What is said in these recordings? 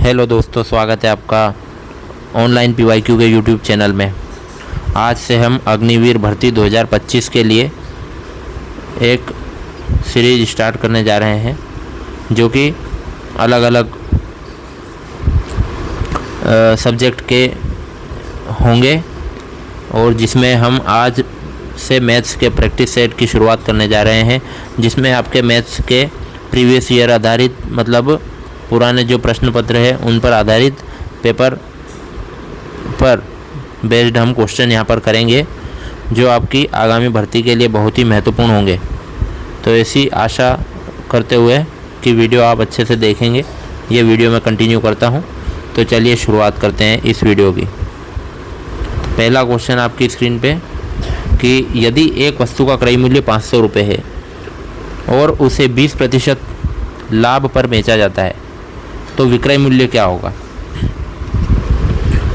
Hello दोस्तों, स्वागत है आपका ऑनलाइन PYQ के यूट्यूब चैनल में। आज से हम अग्निवीर भर्ती 2025 के लिए एक सीरीज स्टार्ट करने जा रहे हैं, जो कि अलग अलग सब्जेक्ट के होंगे और जिसमें हम आज से मैथ्स के प्रैक्टिस सेट की शुरुआत करने जा रहे हैं, जिसमें आपके मैथ्स के प्रीवियस ईयर आधारित, मतलब पुराने जो प्रश्न पत्र है उन पर आधारित पेपर पर बेस्ड हम क्वेश्चन यहाँ पर करेंगे, जो आपकी आगामी भर्ती के लिए बहुत ही महत्वपूर्ण होंगे। तो ऐसी आशा करते हुए कि वीडियो आप अच्छे से देखेंगे, ये वीडियो मैं कंटिन्यू करता हूँ। तो चलिए शुरुआत करते हैं इस वीडियो की। पहला क्वेश्चन आपकी स्क्रीन पे कि यदि एक वस्तु का क्रय मूल्य 500 रुपये है और उसे 20% लाभ पर बेचा जाता है, तो विक्रय मूल्य क्या होगा।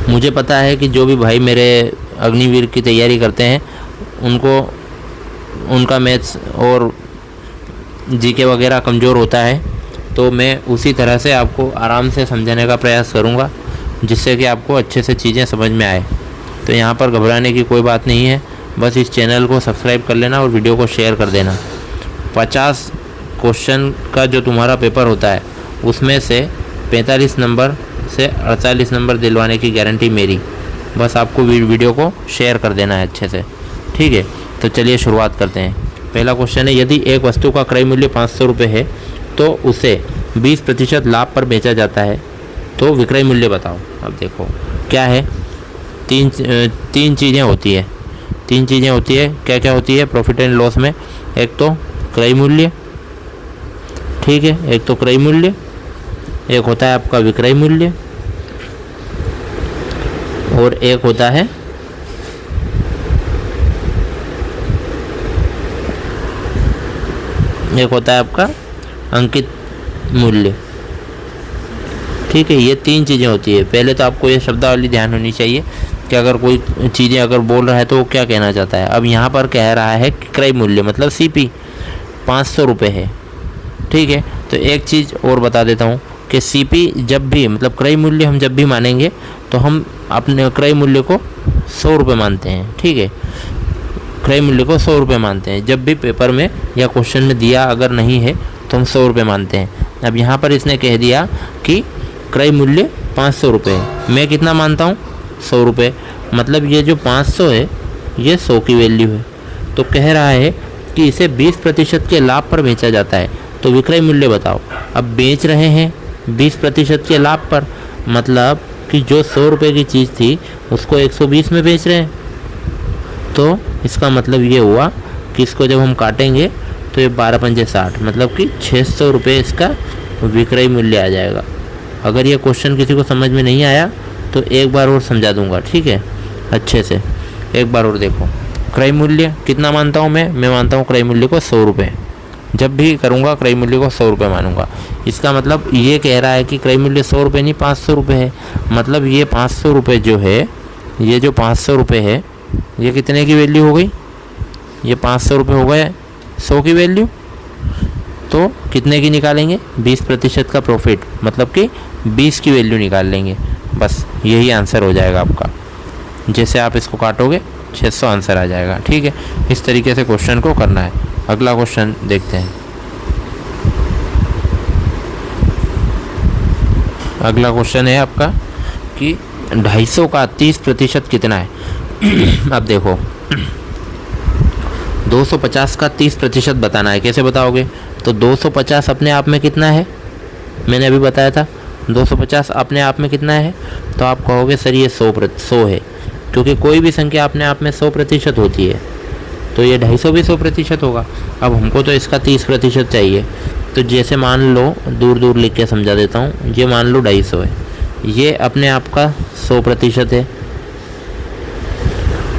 मुझे पता है कि जो भी भाई मेरे अग्निवीर की तैयारी करते हैं उनको उनका मैथ्स और जीके वगैरह कमज़ोर होता है, तो मैं उसी तरह से आपको आराम से समझाने का प्रयास करूंगा, जिससे कि आपको अच्छे से चीज़ें समझ में आए। तो यहाँ पर घबराने की कोई बात नहीं है, बस इस चैनल को सब्सक्राइब कर लेना और वीडियो को शेयर कर देना। 50 क्वेश्चन का जो तुम्हारा पेपर होता है उसमें से 45 नंबर से 48 नंबर दिलवाने की गारंटी मेरी। बस आपको वीडियो को शेयर कर देना है अच्छे से, ठीक है। तो चलिए शुरुआत करते हैं। पहला क्वेश्चन है, यदि एक वस्तु का क्रय मूल्य 500 रुपये है तो उसे 20% लाभ पर बेचा जाता है, तो विक्रय मूल्य बताओ। अब देखो क्या है, तीन चीज़ें होती है। क्या क्या होती है प्रॉफिट एंड लॉस में। एक तो क्रय मूल्य, ठीक है, एक तो क्रय मूल्य, एक होता है आपका विक्रय मूल्य और एक होता है आपका अंकित मूल्य, ठीक है। ये तीन चीज़ें होती है। पहले तो आपको ये शब्दावली ध्यान होनी चाहिए कि अगर कोई चीज़ें अगर बोल रहा है तो वो क्या कहना चाहता है। अब यहाँ पर कह रहा है कि क्रय मूल्य मतलब CP 500 रुपये है, ठीक है। तो एक चीज़ और बता देता हूँ कि CP जब भी, मतलब क्रय मूल्य हम जब भी मानेंगे तो हम अपने क्रय मूल्य को 100 रुपये मानते हैं, ठीक है। क्रय मूल्य को 100 रुपये मानते हैं। जब भी पेपर में या क्वेश्चन में दिया अगर नहीं है तो हम 100 रुपये मानते हैं। अब यहाँ पर इसने कह दिया कि क्रय मूल्य 500 रुपये है, मैं कितना मानता हूँ 100 रुपये, मतलब ये जो 500 है ये 100 की वैल्यू है। तो कह रहा है कि इसे 20% के लाभ पर बेचा जाता है, तो विक्रय मूल्य बताओ। अब बेच रहे हैं 20% के लाभ पर, मतलब कि जो 100 रुपये की चीज़ थी उसको 120 में बेच रहे हैं। तो इसका मतलब ये हुआ कि इसको जब हम काटेंगे तो ये 12 पंजे 60, मतलब कि 600 रुपये इसका विक्रय मूल्य आ जाएगा। अगर ये क्वेश्चन किसी को समझ में नहीं आया तो एक बार और समझा दूंगा, ठीक है, अच्छे से एक बार और देखो। क्रय मूल्य कितना मानता हूँ मैं मानता हूँ क्रय मूल्य को 100 रुपये। जब भी करूँगा क्रय मूल्य को 100 रुपये मानूंगा। इसका मतलब ये कह रहा है कि क्रय मूल्य 100 रुपये नहीं 500 रुपये है। मतलब ये 500 रुपये जो है, ये जो 500 रुपये है ये कितने की वैल्यू हो गई, ये 500 रुपये हो गए 100 की वैल्यू। तो कितने की निकालेंगे, 20% का प्रॉफिट, मतलब कि 20 की वैल्यू निकाल लेंगे। बस यही आंसर हो जाएगा आपका। जैसे आप इसको काटोगे 600 आंसर आ जाएगा, ठीक है। इस तरीके से क्वेश्चन को करना है। अगला क्वेश्चन देखते हैं। अगला क्वेश्चन है आपका कि 250 का 30% कितना है। अब देखो 250 का 30% बताना है। कैसे बताओगे, तो 250 अपने आप में कितना है, मैंने अभी बताया था 250 अपने आप में कितना है। तो आप कहोगे सर ये 100 है, क्योंकि कोई भी संख्या अपने आप में 100% होती है, तो ये 250 भी 100% होगा। अब हमको तो इसका 30% चाहिए। तो जैसे मान लो, दूर दूर लिख के समझा देता हूँ, ये मान लो 250 है, ये अपने आप का 100% है।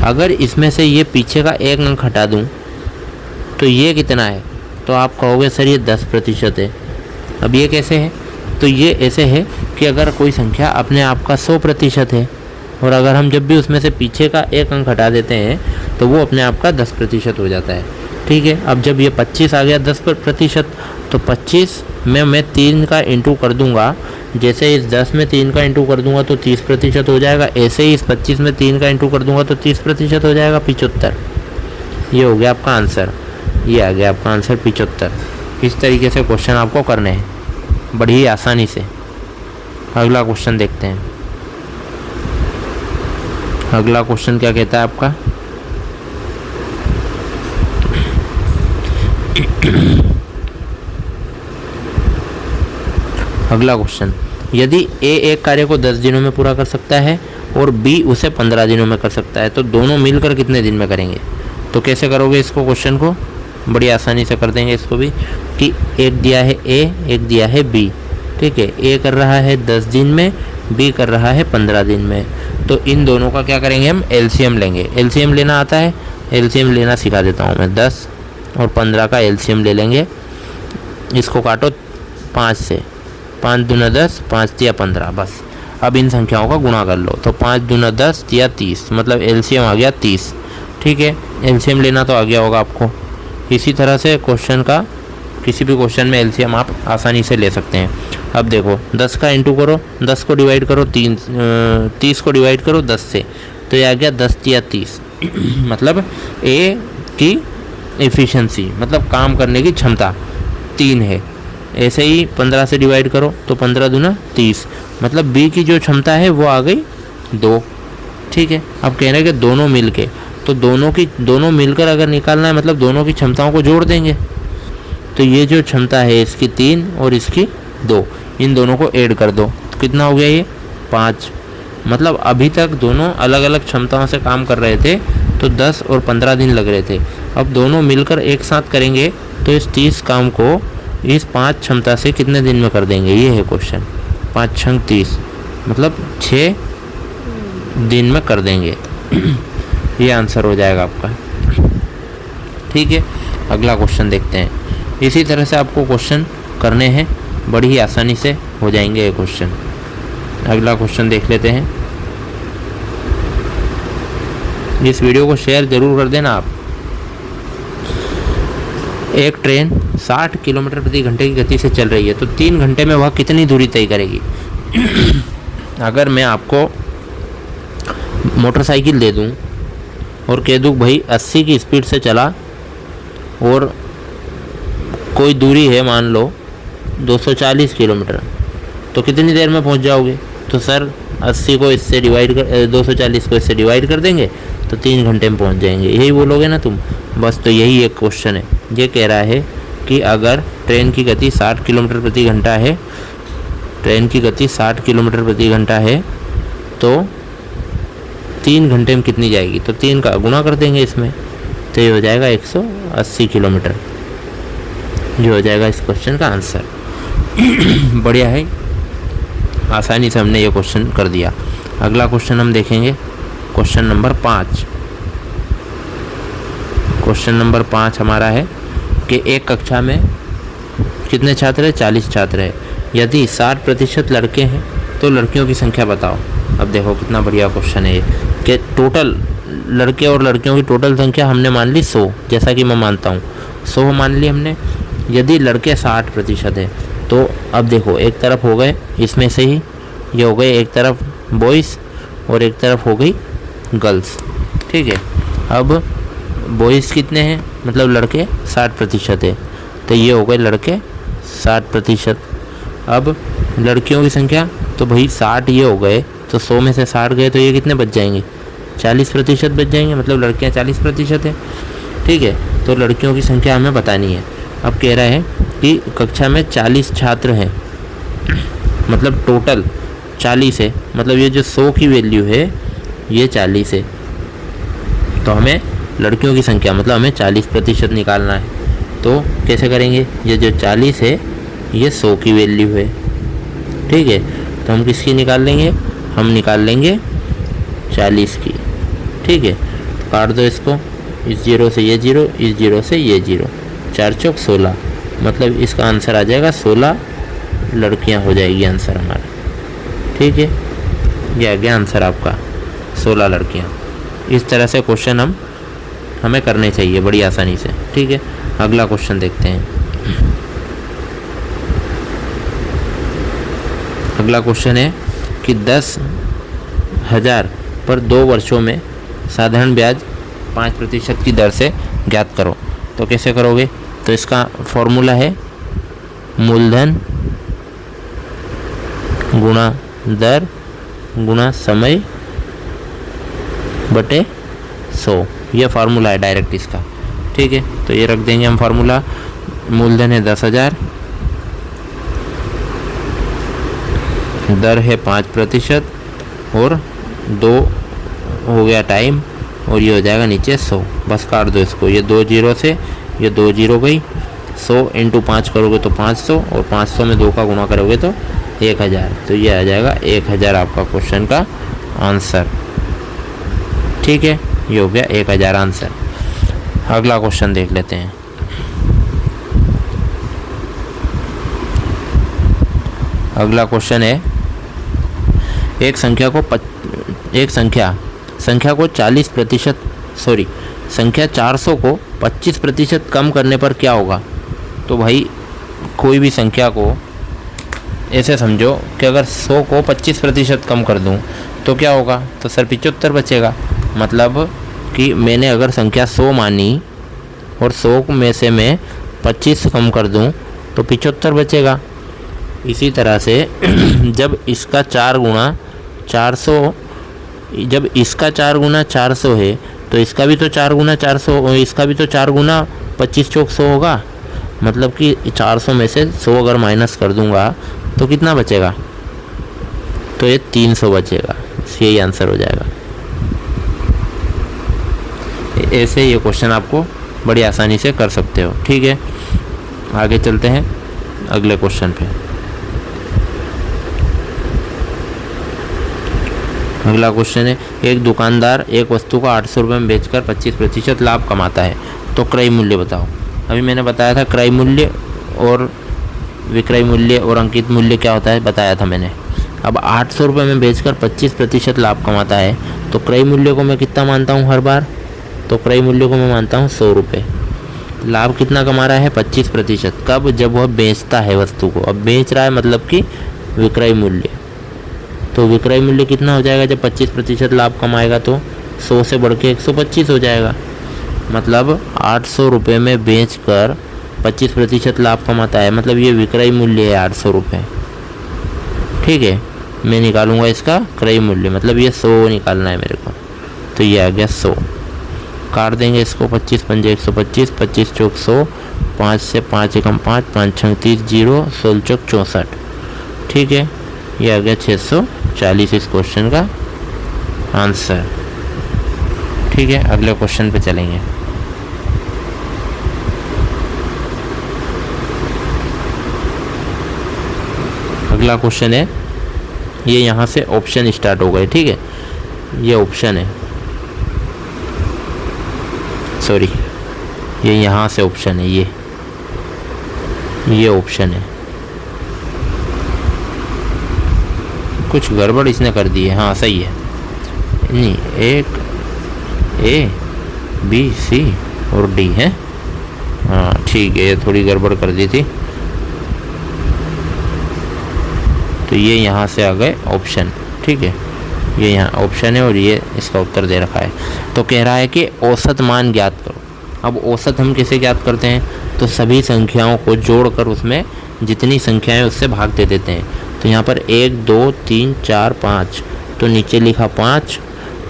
अगर इसमें से ये पीछे का एक अंक हटा दूँ तो ये कितना है, तो आप कहोगे सर ये 10% है। अब ये कैसे है, तो ये ऐसे है कि अगर कोई संख्या अपने आप का 100% है और अगर हम जब भी उसमें से पीछे का एक अंक हटा देते हैं तो वो अपने आप का 10% हो जाता है। ठीक है। अब जब ये 25 आ गया 10%, तो 25 में मैं 3 का इंटू कर दूंगा। जैसे इस 10 में 3 का इंटू कर दूंगा तो 30% हो जाएगा। ऐसे ही इस 25 में 3 का इंटू कर दूंगा तो 30% हो जाएगा, 75। ये हो गया आपका आंसर, ये आ गया आपका आंसर 75। इस तरीके से क्वेश्चन आपको करने हैं बड़ी ही आसानी से। अगला क्वेश्चन देखते हैं। अगला क्वेश्चन क्या कहता है आपका, अगला क्वेश्चन, यदि ए एक कार्य को 10 दिनों में पूरा कर सकता है और बी उसे 15 दिनों में कर सकता है, तो दोनों मिलकर कितने दिन में करेंगे? तो कैसे करोगे इसको क्वेश्चन को? बड़ी आसानी से कर देंगे इसको भी, कि एक दिया है ए, एक दिया है बी, ठीक है। ए कर रहा है 10 दिन में, बी कर रहा है 15 दिन में। तो इन दोनों का क्या करेंगे हम? एलसीएम लेंगे। एलसीएम लेना आता है? एलसीएम लेना सिखा देता हूँ मैं। 10 और 15 का एलसीएम ले लेंगे। इसको काटो 5 से, 5 दूना 10, 5 तिया 15, बस। अब इन संख्याओं का गुणा कर लो, तो 5 दूना 10 तिया 30, मतलब एलसीएम आ गया 30, ठीक है। एलसीएम लेना तो आ गया होगा आपको। इसी तरह से क्वेश्चन का, किसी भी क्वेश्चन में एलसीएम आप आसानी से ले सकते हैं। अब देखो 10 का इंटू करो, 10 को डिवाइड करो 30 को डिवाइड करो 10 से, तो ये आ गया 10 तिया 30 मतलब ए की एफिशिएंसी, मतलब काम करने की क्षमता 3 है। ऐसे ही 15 से डिवाइड करो तो 15 दूना 30, मतलब बी की जो क्षमता है वो आ गई 2, ठीक है। अब कह रहे हैं कि दोनों मिल के, तो दोनों मिलकर अगर निकालना है, मतलब दोनों की क्षमताओं को जोड़ देंगे। तो ये जो क्षमता है इसकी 3 और इसकी 2, इन दोनों को ऐड कर दो, तो कितना हो गया ये 5। मतलब अभी तक दोनों अलग अलग क्षमताओं से काम कर रहे थे, तो 10 और 15 दिन लग रहे थे। अब दोनों मिलकर एक साथ करेंगे तो इस 30 काम को इस 5 क्षमता से कितने दिन में कर देंगे? ये है क्वेश्चन। 5 छंग 30, मतलब 6 दिन में कर देंगे। ये आंसर हो जाएगा आपका, ठीक है। अगला क्वेश्चन देखते हैं। इसी तरह से आपको क्वेश्चन करने हैं, बड़ी ही आसानी से हो जाएंगे ये क्वेश्चन। अगला क्वेश्चन देख लेते हैं। इस वीडियो को शेयर जरूर कर देना आप। एक ट्रेन 60 किलोमीटर प्रति घंटे की गति से चल रही है, तो 3 घंटे में वह कितनी दूरी तय करेगी? अगर मैं आपको मोटरसाइकिल दे दूं और कह दूं भाई 80 की स्पीड से चला, और कोई दूरी है मान लो 240 किलोमीटर, तो कितनी देर में पहुंच जाओगे? तो सर 80 को इससे डिवाइड कर, 240 को इससे डिवाइड कर देंगे तो 3 घंटे में पहुंच जाएंगे, यही बोलोगे ना तुम, बस। तो यही एक क्वेश्चन है। ये कह रहा है कि अगर ट्रेन की गति 60 किलोमीटर प्रति घंटा है, ट्रेन की गति 60 किलोमीटर प्रति घंटा है, तो 3 घंटे में कितनी जाएगी? तो 3 का गुणा कर देंगे इसमें, तो ये हो जाएगा 180 किलोमीटर। ये हो जाएगा इस क्वेश्चन का आंसर। बढ़िया है, आसानी से हमने ये क्वेश्चन कर दिया। अगला क्वेश्चन हम देखेंगे, क्वेश्चन नंबर 5। क्वेश्चन नंबर 5 हमारा है कि एक कक्षा में कितने छात्र हैं? 40 छात्र हैं। यदि 60% लड़के हैं तो लड़कियों की संख्या बताओ। अब देखो कितना बढ़िया क्वेश्चन है ये, कि टोटल लड़के और लड़कियों की टोटल संख्या हमने मान ली 100, जैसा कि मैं मानता हूँ 100 मान ली हमने। यदि लड़के 60% है, तो अब देखो एक तरफ हो गए इसमें से ही, ये हो गए एक तरफ बॉयज़ और एक तरफ हो गई गर्ल्स, ठीक है। अब बॉयज़ कितने हैं? मतलब लड़के 60% है, तो ये हो गए लड़के 60%। अब लड़कियों की संख्या, तो भाई 60 ये हो गए, तो 100 में से 60 गए, तो ये कितने बच जाएंगे? 40% बच जाएंगे, मतलब लड़कियां 40% है, ठीक है। तो लड़कियों की संख्या हमें बतानी है। अब कह रहा है कि कक्षा में 40 छात्र हैं, मतलब टोटल 40 है, मतलब ये जो 100 की वैल्यू है ये 40 है, तो हमें लड़कियों की संख्या, मतलब हमें 40% निकालना है। तो कैसे करेंगे? ये जो 40 है ये 100 की वैल्यू है, ठीक है। तो हम किसकी निकाल लेंगे? हम निकाल लेंगे 40 की, ठीक है। काट दो इसको, इस 0 से ये 0, इस 0 से ये 0, 4 चौक 16, मतलब इसका आंसर आ जाएगा 16 लड़कियां हो जाएगी आंसर हमारा, ठीक है। ये आ गया आंसर आपका 16 लड़कियां। इस तरह से क्वेश्चन हम हमें करने चाहिए बड़ी आसानी से। ठीक है, अगला क्वेश्चन देखते हैं। अगला क्वेश्चन है कि 10,000 पर 2 वर्षों में साधारण ब्याज 5% की दर से ज्ञात करो। तो कैसे करोगे? तो इसका फॉर्मूला है मूलधन गुणा दर गुणा समय बटे 100, यह फार्मूला है डायरेक्ट इसका। ठीक है, तो ये रख देंगे हम फार्मूला। मूलधन है 10,000, दर है 5% और 2 हो गया टाइम, और ये हो जाएगा नीचे 100। बस काट दो इसको, ये 2 जीरो से ये 2 जीरो गई। 100 इंटू 5 करोगे तो 500, और 500 में 2 का गुणा करोगे तो 1000। तो ये आ जाएगा 1000 आपका क्वेश्चन का आंसर। ठीक है, ये हो गया 1000 आंसर। अगला क्वेश्चन देख लेते हैं। अगला क्वेश्चन है एक संख्या को 400 को 25% कम करने पर क्या होगा? तो भाई कोई भी संख्या को ऐसे समझो कि अगर 100 को 25% कम कर दूं तो क्या होगा? तो सर 75 बचेगा। मतलब कि मैंने अगर संख्या 100 मानी और 100 में से मैं 25 कम कर दूं तो 75 बचेगा। इसी तरह से जब इसका 4 गुना 400 है तो इसका भी तो 4 गुना 400 और इसका भी तो 4 गुना 25 चौक 100 होगा। मतलब कि 400 में से 100 अगर माइनस कर दूंगा तो कितना बचेगा? तो ये 300 बचेगा। यही आंसर हो जाएगा। ऐसे ये क्वेश्चन आपको बड़ी आसानी से कर सकते हो। ठीक है, आगे चलते हैं अगले क्वेश्चन पे। अगला क्वेश्चन है एक दुकानदार एक वस्तु को 800 रुपये में बेचकर 25% लाभ कमाता है, तो क्रय मूल्य बताओ। अभी मैंने बताया था क्रय मूल्य और विक्रय मूल्य और अंकित मूल्य क्या होता है, बताया था मैंने। अब 800 रुपये में बेचकर 25% लाभ कमाता है, तो क्रय मूल्य को मैं कितना मानता हूँ हर बार? तो क्रय मूल्य को मैं मानता हूँ 100 रुपये। लाभ कितना कमा रहा है? 25%। कब? जब वह बेचता है वस्तु को। अब बेच रहा है मतलब कि विक्रय मूल्य। तो विक्रय मूल्य कितना हो जाएगा जब 25% लाभ कमाएगा? तो 100 से बढ़ के 125 हो जाएगा। मतलब 800 रुपये में बेचकर 25% लाभ कमाता है, मतलब ये विक्रय मूल्य है 800 रुपये। ठीक है, मैं निकालूंगा इसका क्रय मूल्य, मतलब ये 100 निकालना है मेरे को। तो ये आ गया 100। काट देंगे इसको, 25 पंजे 125, 25 चौक 100, 5 से 5 एकम 5, 5 छंग 30, 0, 16 चौक 64। ठीक है, ये आ गया 640 इस क्वेश्चन का आंसर। ठीक है, अगले क्वेश्चन पे चलेंगे। अगला क्वेश्चन है, ये यहाँ से ऑप्शन स्टार्ट हो गए। ठीक है, ये ऑप्शन है, सॉरी ये यहाँ से ऑप्शन है, ये ऑप्शन है। कुछ गड़बड़ इसने कर दी है। हाँ सही है, नहीं एक ए बी सी और डी है। हाँ ठीक है, ये थोड़ी गड़बड़ कर दी थी। तो ये यहाँ से आ गए ऑप्शन। ठीक है, ये यहाँ ऑप्शन है और ये इसका उत्तर दे रखा है। तो कह रहा है कि औसत मान ज्ञात करो। अब औसत हम कैसे ज्ञात करते हैं? तो सभी संख्याओं को जोड़कर उसमें जितनी संख्याएं उससे भाग दे देते हैं। तो यहाँ पर 1 2 3 4 5, तो नीचे लिखा 5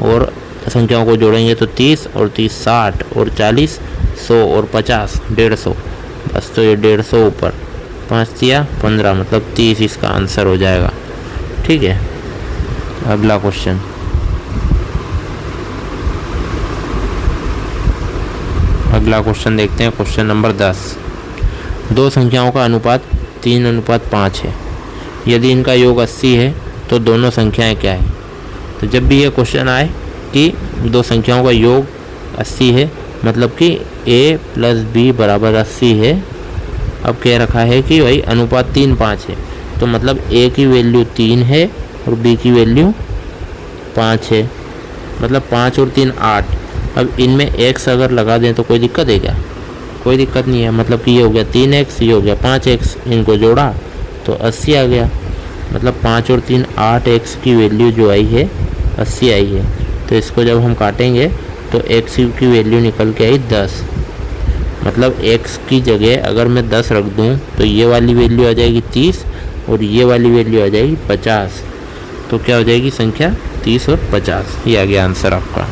और संख्याओं को जोड़ेंगे तो 30 और 30 60 और 40 100 और 50 150। बस तो ये 150 ऊपर 5 दिया 15, मतलब 30 इसका आंसर हो जाएगा। ठीक है, अगला क्वेश्चन। अगला क्वेश्चन देखते हैं, क्वेश्चन नंबर 10। दो संख्याओं का अनुपात 3:5 है। यदि इनका योग 80 है तो दोनों संख्याएं क्या है? तो जब भी ये क्वेश्चन आए कि दो संख्याओं का योग 80 है, मतलब कि a + b = 80 है। अब कह रखा है कि भाई अनुपात 3:5 है, तो मतलब a की वैल्यू 3 है और b की वैल्यू 5 है। मतलब 5 और 3 8, अब इनमें x अगर लगा दें तो कोई दिक्कत है क्या? कोई दिक्कत नहीं है। मतलब कि ये हो गया 3x, ये हो गया 5x, इनको जोड़ा तो 80 आ गया। मतलब 5 और 3 8x की वैल्यू जो आई है 80 आई है। तो इसको जब हम काटेंगे तो x की वैल्यू निकल के आई 10। मतलब x की जगह अगर मैं 10 रख दूं तो ये वाली वैल्यू आ जाएगी 30 और ये वाली वैल्यू आ जाएगी 50। तो क्या हो जाएगी संख्या 30 और 50। ये आ गया आंसर आपका।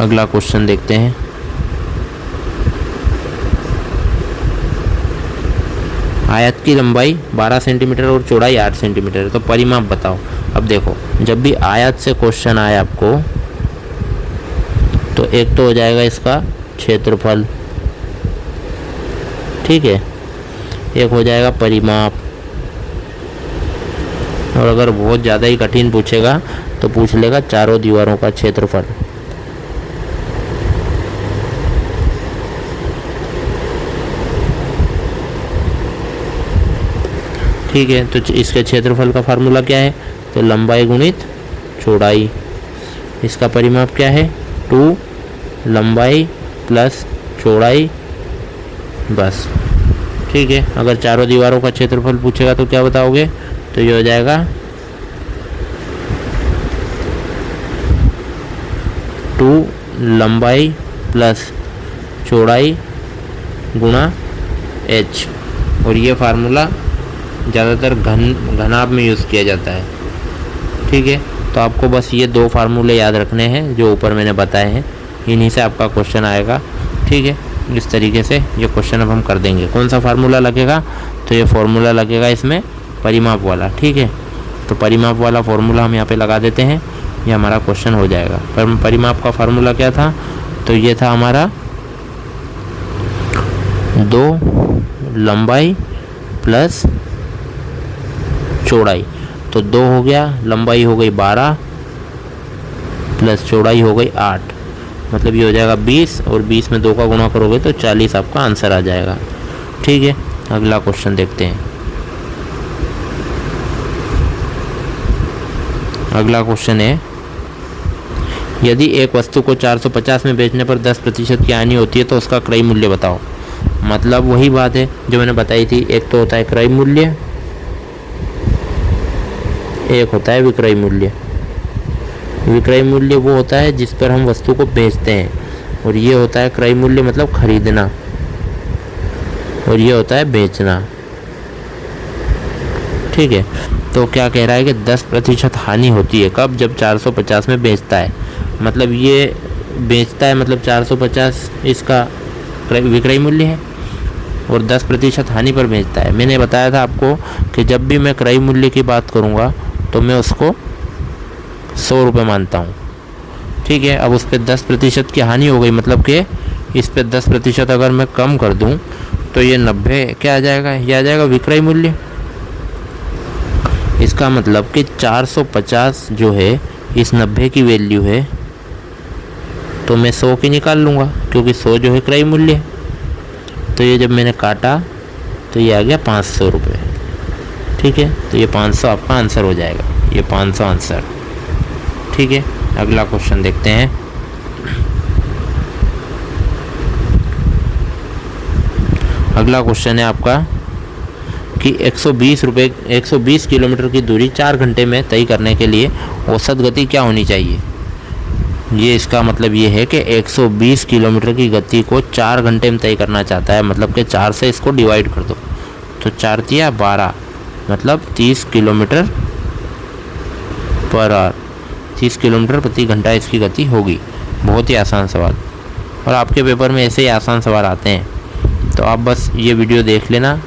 अगला क्वेश्चन देखते हैं। आयत की लंबाई 12 सेंटीमीटर और चौड़ाई 8 सेंटीमीटर है, तो परिमाप बताओ। अब देखो, जब भी आयत से क्वेश्चन आए आपको तो एक तो हो जाएगा इसका क्षेत्रफल, ठीक है, एक हो जाएगा परिमाप, और अगर बहुत ज़्यादा ही कठिन पूछेगा तो पूछ लेगा चारों दीवारों का क्षेत्रफल। ठीक है, तो इसके क्षेत्रफल का फार्मूला क्या है? तो लंबाई गुणित चौड़ाई। इसका परिमाप क्या है? 2 लंबाई प्लस चौड़ाई, बस। ठीक है, अगर चारों दीवारों का क्षेत्रफल पूछेगा तो क्या बताओगे? तो ये हो जाएगा 2 लंबाई प्लस चौड़ाई गुणा h। और ये फार्मूला ज़्यादातर घनाभ में यूज़ किया जाता है। ठीक है, तो आपको बस ये 2 फार्मूले याद रखने हैं जो ऊपर मैंने बताए हैं, इन्हीं से आपका क्वेश्चन आएगा। ठीक है, इस तरीके से ये क्वेश्चन अब हम कर देंगे। कौन सा फार्मूला लगेगा? तो ये फार्मूला लगेगा इसमें परिमाप वाला। ठीक है, तो परिमाप वाला फार्मूला हम यहाँ पे लगा देते हैं, ये हमारा क्वेश्चन हो जाएगा। पर परिमाप का फार्मूला क्या था? तो ये था हमारा 2 लंबाई प्लस चौड़ाई। तो 2 हो गया, लंबाई हो गई 12 प्लस चौड़ाई हो गई 8, मतलब ये हो जाएगा 20, और 20 में 2 का गुणा करोगे तो 40 आपका आंसर आ जाएगा। ठीक है, अगला क्वेश्चन देखते हैं। अगला क्वेश्चन है, यदि एक वस्तु को 450 में बेचने पर 10% की हानि होती है तो उसका क्रय मूल्य बताओ। मतलब वही बात है जो मैंने बताई थी, एक तो होता है क्रय मूल्य, एक होता है विक्रय मूल्य। विक्रय मूल्य वो होता है जिस पर हम वस्तु को बेचते हैं, और ये होता है क्रय मूल्य मतलब खरीदना, और ये होता है बेचना। ठीक है, तो क्या कह रहा है कि 10% हानि होती है कब? जब 450 में बेचता है। मतलब ये बेचता है, मतलब 450 इसका विक्रय मूल्य है, और 10% हानि पर बेचता है। मैंने बताया था आपको कि जब भी मैं क्रय मूल्य की बात करूँगा तो मैं उसको 100 रुपये मानता हूँ। ठीक है, अब उस पर 10% की हानि हो गई, मतलब कि इस पर 10% अगर मैं कम कर दूँ तो ये 90 क्या आ जाएगा? ये आ जाएगा विक्रय मूल्य। इसका मतलब कि 450 जो है इस 90 की वैल्यू है, तो मैं 100 की निकाल लूँगा, क्योंकि 100 जो है क्रय मूल्य है। तो ये जब मैंने काटा तो ये आ गया 500 रुपये। ठीक है, तो ये 500 आपका आंसर हो जाएगा, ये 500 आंसर। ठीक है, अगला क्वेश्चन देखते हैं। अगला क्वेश्चन है आपका कि 120 किलोमीटर की दूरी 4 घंटे में तय करने के लिए औसत गति क्या होनी चाहिए? ये इसका मतलब ये है कि 120 किलोमीटर की गति को 4 घंटे में तय करना चाहता है। मतलब कि 4 से इसको डिवाइड कर दो, तो 4 तिया 12, मतलब 30 किलोमीटर पर आवर, 30 किलोमीटर प्रति घंटा इसकी गति होगी। बहुत ही आसान सवाल, और आपके पेपर में ऐसे ही आसान सवाल आते हैं, तो आप बस ये वीडियो देख लेना।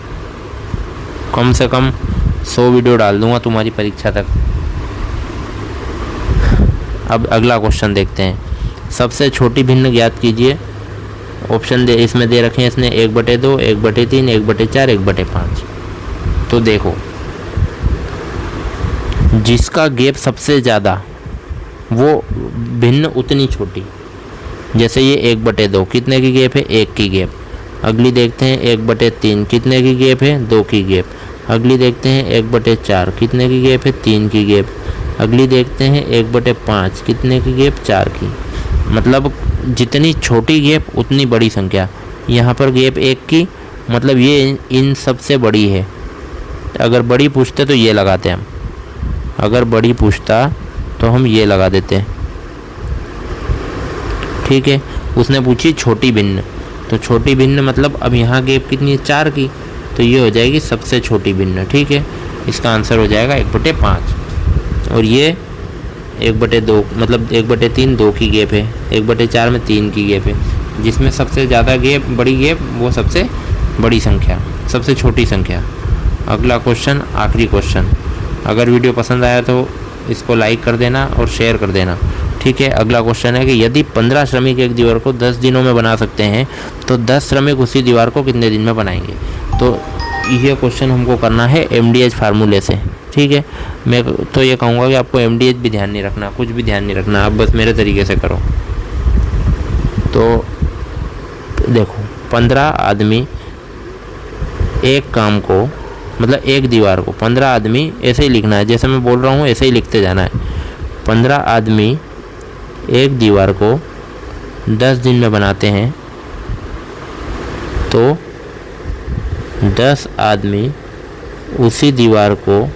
कम से कम 100 वीडियो डाल दूंगा तुम्हारी परीक्षा तक। अब अगला क्वेश्चन देखते हैं। सबसे छोटी भिन्न ज्ञात कीजिए। ऑप्शन इसमें दे रखे हैं इसने 1/2, 1/3, 1/4, 1/5। तो देखो, जिसका गैप सबसे ज़्यादा वो भिन्न उतनी छोटी। जैसे ये 1/2 कितने की गैप है? 1 की गैप। अगली देखते हैं 1/3 कितने की गैप है? 2 की गैप। अगली देखते हैं 1/4 कितने की गैप है? 3 की गैप। अगली देखते हैं 1/5 कितने की गैप? 4 की। मतलब जितनी छोटी गैप उतनी बड़ी संख्या। यहाँ पर गैप 1 की, मतलब ये इन सबसे बड़ी है। अगर बड़ी पूछते तो ये लगाते हम, अगर बड़ी पूछता तो हम ये लगा देते, ठीक है। उसने पूछी छोटी भिन्न, तो छोटी भिन्न मतलब अब यहाँ गैप कितनी है, 4 की, तो ये हो जाएगी सबसे छोटी भिन्न, ठीक है। इसका आंसर हो जाएगा 1/5। और ये 1/2 मतलब 1/3 2 की गैप है, 1/4 में 3 की गैप है। जिसमें सबसे ज़्यादा गैप, बड़ी गैप, वो सबसे बड़ी संख्या, सबसे छोटी संख्या। अगला क्वेश्चन, आखिरी क्वेश्चन। अगर वीडियो पसंद आया तो इसको लाइक कर देना और शेयर कर देना, ठीक है। अगला क्वेश्चन है कि यदि 15 श्रमिक एक दीवार को 10 दिनों में बना सकते हैं तो 10 श्रमिक उसी दीवार को कितने दिन में बनाएंगे। तो ये क्वेश्चन हमको करना है MDH फार्मूले से, ठीक है। मैं तो ये कहूँगा कि आपको MDH भी ध्यान नहीं रखना, कुछ भी ध्यान नहीं रखना, आप बस मेरे तरीके से करो। तो देखो 15 आदमी एक काम को, मतलब एक दीवार को 15 आदमी, ऐसे ही लिखना है जैसे मैं बोल रहा हूँ, ऐसे ही लिखते जाना है। 15 आदमी एक दीवार को 10 दिन में बनाते हैं तो 10 आदमी उसी दीवार को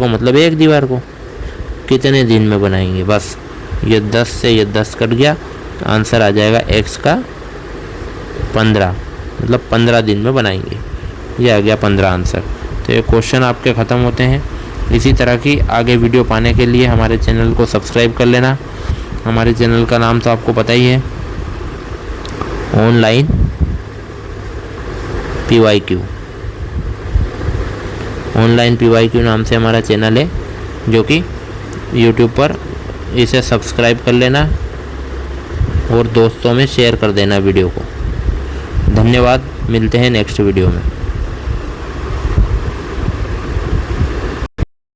मतलब एक दीवार को कितने दिन में बनाएंगे। बस ये 10 से ये 10 कट गया, आंसर आ जाएगा x का 15, मतलब 15 दिन में बनाएंगे। ये आ गया 15 आंसर। तो ये क्वेश्चन आपके ख़त्म होते हैं। इसी तरह की आगे वीडियो पाने के लिए हमारे चैनल को सब्सक्राइब कर लेना। हमारे चैनल का नाम तो आपको पता ही है, ऑनलाइन PYQ। ऑनलाइन PYQ नाम से हमारा चैनल है, जो कि YouTube पर। इसे सब्सक्राइब कर लेना और दोस्तों में शेयर कर देना वीडियो को। धन्यवाद, मिलते हैं नेक्स्ट वीडियो में।